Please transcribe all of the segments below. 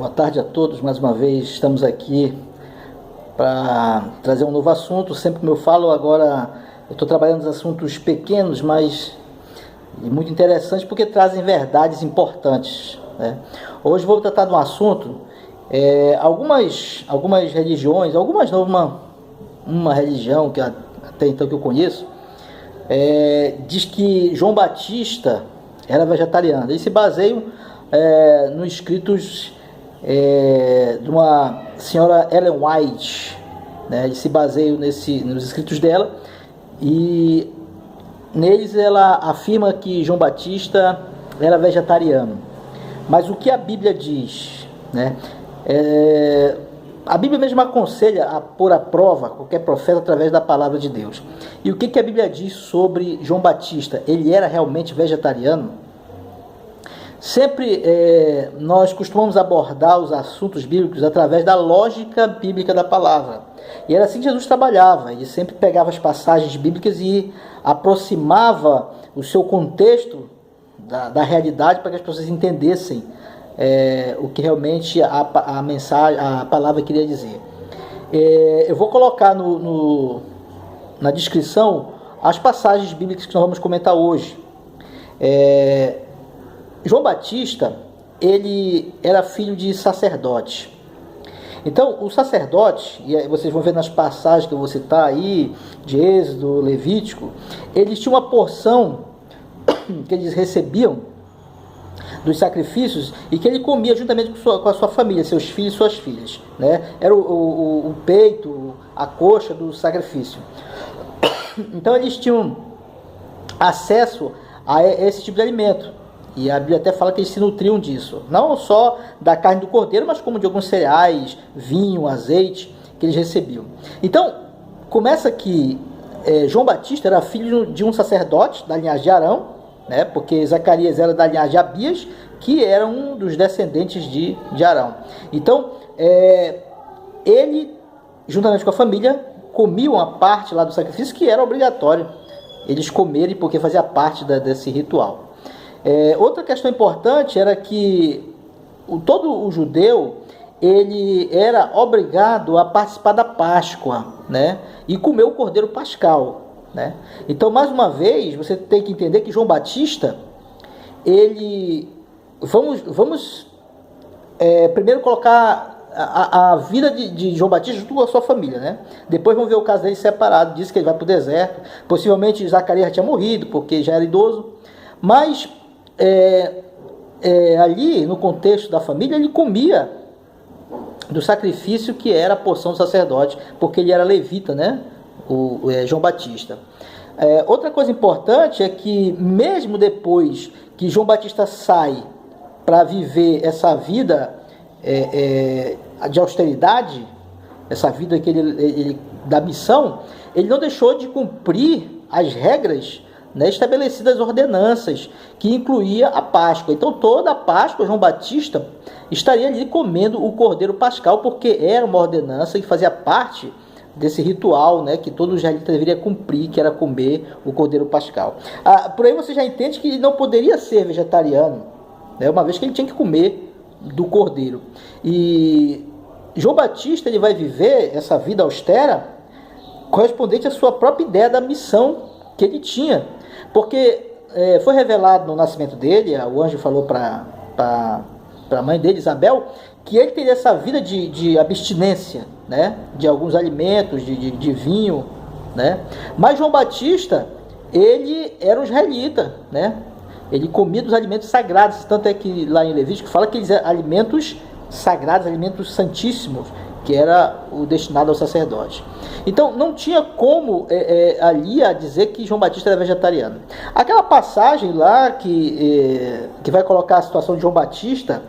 Boa tarde a todos, mais uma vez estamos aqui para trazer um novo assunto. Sempre como eu falo, agora eu estou trabalhando nos assuntos pequenos, mas muito interessantes, porque trazem verdades importantes, né? Hoje vou tratar de um assunto, algumas religiões, uma religião que até então que eu conheço, diz que João Batista era vegetariano. Eles se baseiam nos escritos de uma senhora Ellen White, né? Eles se baseiam nos escritos dela, e neles ela afirma que João Batista era vegetariano. Mas o que a Bíblia diz, né? A Bíblia mesmo aconselha a pôr à prova qualquer profeta através da palavra de Deus. E o que a Bíblia diz sobre João Batista? Ele era realmente vegetariano? Sempre nós costumamos abordar os assuntos bíblicos através da lógica bíblica da palavra. E era assim que Jesus trabalhava. Ele sempre pegava as passagens bíblicas e aproximava o seu contexto da realidade para que as pessoas entendessem o que realmente a mensagem, a palavra queria dizer. Eu vou colocar na descrição as passagens bíblicas que nós vamos comentar hoje. João Batista, ele era filho de sacerdote. Então, o sacerdote, e vocês vão ver nas passagens que eu vou citar aí, de Êxodo, Levítico, eles tinham uma porção que eles recebiam dos sacrifícios e que ele comia juntamente com a sua família, seus filhos e suas filhas, né? Era o peito, a coxa do sacrifício. Então, eles tinham acesso a esse tipo de alimento. E a Bíblia até fala que eles se nutriam disso. Não só da carne do cordeiro, mas como de alguns cereais, vinho, azeite, que eles recebiam. Então, começa que João Batista era filho de um sacerdote da linhagem de Arão, né? Porque Zacarias era da linhagem de Abias, que era um dos descendentes de Arão. Então, ele, juntamente com a família, comiam a parte lá do sacrifício, que era obrigatório eles comerem, porque fazia parte desse ritual. Outra questão importante era que todo o judeu ele era obrigado a participar da Páscoa, né? E comer o cordeiro pascal, né? Então, mais uma vez, você tem que entender que João Batista, vamos primeiro colocar a vida de João Batista junto com a sua família, né? Depois vamos ver o caso dele separado. Diz que ele vai para o deserto. Possivelmente Zacarias já tinha morrido, porque já era idoso. Mas ali, no contexto da família, ele comia do sacrifício que era a porção do sacerdote, porque ele era levita, né? João Batista. Outra coisa importante é que, mesmo depois que João Batista sai para viver essa vida de austeridade, essa vida que ele da missão, ele não deixou de cumprir as regras, né, estabelecidas, ordenanças, que incluía a Páscoa. Então, toda a Páscoa, João Batista estaria ali comendo o cordeiro pascal, porque era uma ordenança que fazia parte desse ritual, né, que todo israelita deveria cumprir, que era comer o cordeiro pascal. Por aí você já entende que ele não poderia ser vegetariano, né, uma vez que ele tinha que comer do cordeiro. E João Batista ele vai viver essa vida austera correspondente à sua própria ideia da missão que ele tinha, porque foi revelado no nascimento dele, o anjo falou para a mãe dele, Isabel, que ele teria essa vida de abstinência, né, de alguns alimentos, de vinho, né? Mas João Batista, ele era um israelita, né? Ele comia dos alimentos sagrados, tanto é que lá em Levítico fala que eles eram alimentos sagrados, alimentos santíssimos, que era o destinado ao sacerdote. Então, não tinha como ali a dizer que João Batista era vegetariano. Aquela passagem lá que vai colocar a situação de João Batista,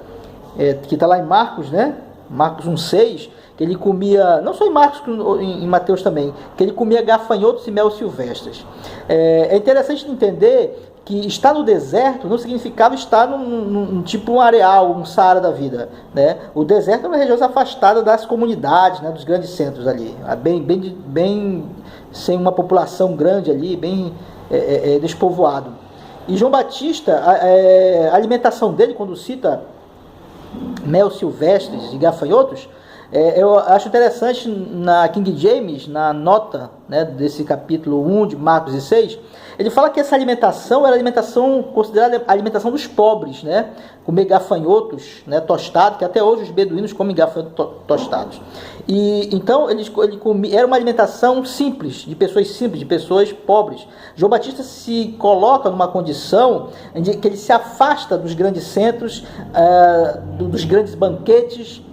que está lá em Marcos, né? Marcos 1,6, que ele comia, não só em Marcos, em Mateus também, que ele comia gafanhotos e mel silvestres. É interessante entender que estar no deserto não significava estar num tipo um areal, um Saara da vida, né? O deserto é uma região afastada das comunidades, né? Dos grandes centros ali, bem sem uma população grande ali, bem despovoado. E João Batista, a alimentação dele, quando cita mel silvestres e gafanhotos, eu acho interessante na King James, na nota, né, desse capítulo 1 de Marcos e 6, ele fala que essa alimentação era alimentação considerada a alimentação dos pobres, né? Comer gafanhotos, né, tostados, que até hoje os beduínos comem gafanhotos tostados. E então era uma alimentação simples, de pessoas pobres. João Batista se coloca numa condição em que ele se afasta dos grandes centros, dos grandes banquetes,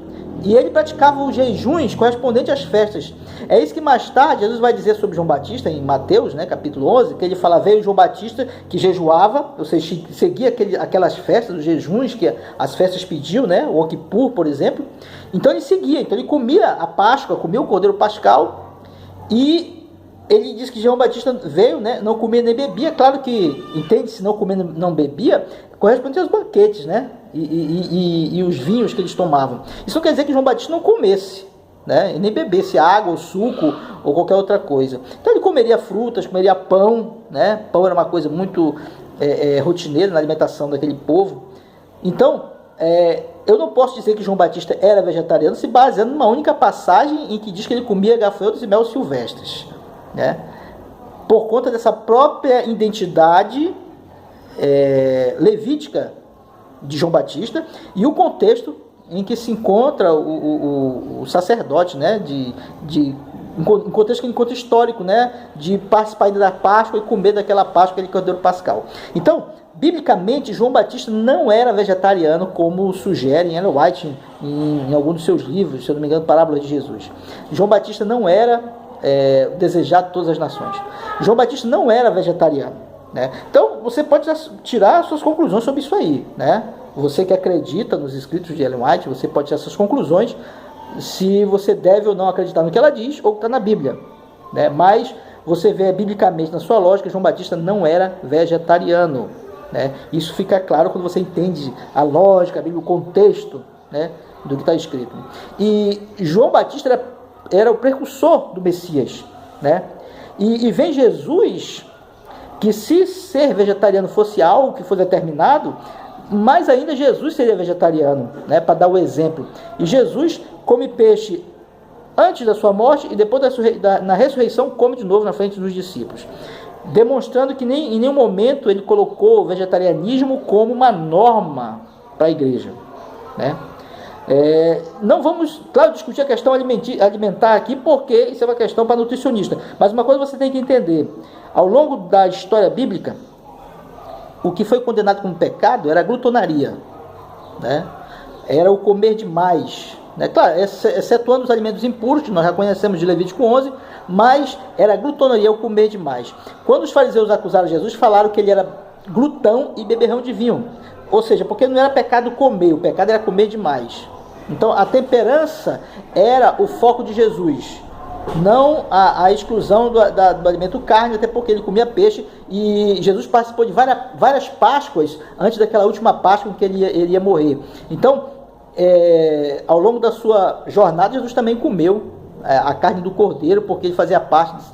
e ele praticava os jejuns correspondentes às festas. É isso que mais tarde Jesus vai dizer sobre João Batista, em Mateus, né, capítulo 11, que ele fala, veio João Batista que jejuava, ou seja, seguia aquelas festas, os jejuns que as festas pediam, né, o Yom Kippur, por exemplo. Então ele seguia, então ele comia a Páscoa, comia o Cordeiro Pascal, e ele diz que João Batista veio, né, não comia nem bebia. Claro que, entende-se, não comia não bebia, corresponde aos banquetes, né, e os vinhos que eles tomavam. Isso não quer dizer que João Batista não comesse, né, e nem bebesse água, ou suco, ou qualquer outra coisa. Então ele comeria frutas, comeria pão, né, pão era uma coisa muito rotineira na alimentação daquele povo. Então, eu não posso dizer que João Batista era vegetariano se baseando numa única passagem em que diz que ele comia gafanhotos e mel silvestres, né, por conta dessa própria identidade levítica de João Batista e o contexto em que se encontra o sacerdote, né, um contexto que encontra histórico, né, de participar ainda da Páscoa e comer daquela Páscoa, aquele Cordeiro Pascal. Então, biblicamente, João Batista não era vegetariano, como sugere Ellen White em algum dos seus livros, se eu não me engano, Parábola de Jesus. João Batista não era desejado de todas as nações. João Batista não era vegetariano, né? Então você pode tirar suas conclusões sobre isso aí, né? Você que acredita nos escritos de Ellen White, você pode tirar suas conclusões se você deve ou não acreditar no que ela diz ou que está na Bíblia, né? Mas você vê biblicamente na sua lógica, João Batista não era vegetariano, né? Isso fica claro quando você entende a lógica, a Bíblia, o contexto, né, do que está escrito. E João Batista era o precursor do Messias, né? E vem Jesus, que se ser vegetariano fosse algo que fosse determinado, mais ainda Jesus seria vegetariano, né, para dar o exemplo. E Jesus come peixe antes da sua morte e depois na ressurreição come de novo na frente dos discípulos, demonstrando que em nenhum momento ele colocou o vegetarianismo como uma norma para a igreja, né? Não vamos, claro, discutir a questão alimentar aqui, porque isso é uma questão para nutricionista. Mas uma coisa você tem que entender: ao longo da história bíblica, o que foi condenado como pecado era a glutonaria, né? Era o comer demais, né? Claro, excetuando os alimentos impuros, que nós já conhecemos de Levítico 11, mas era a glutonaria, o comer demais. Quando os fariseus acusaram Jesus, falaram que ele era glutão e beberrão de vinho. Ou seja, porque não era pecado comer, o pecado era comer demais. Então a temperança era o foco de Jesus, não a exclusão do alimento carne, até porque ele comia peixe, e Jesus participou de várias Páscoas antes daquela última Páscoa em que ele ia morrer. Então, ao longo da sua jornada, Jesus também comeu a carne do cordeiro, porque ele fazia parte,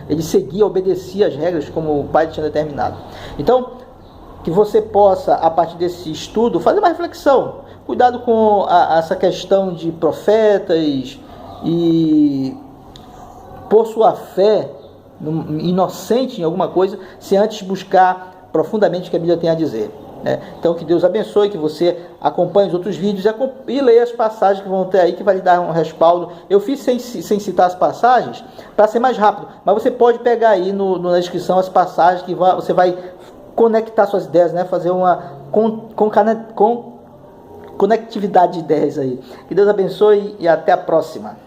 ele seguia, obedecia as regras como o Pai tinha determinado. Então, que você possa, a partir desse estudo, fazer uma reflexão. Cuidado com essa questão de profetas e por sua fé inocente em alguma coisa, se antes buscar profundamente o que a Bíblia tem a dizer, né? Então que Deus abençoe, que você acompanhe os outros vídeos e leia as passagens que vão ter aí, que vai lhe dar um respaldo. Eu fiz sem citar as passagens para ser mais rápido, mas você pode pegar aí na descrição as passagens que você vai conectar suas ideias, né? Fazer uma conectividade de ideias aí. Que Deus abençoe e até a próxima.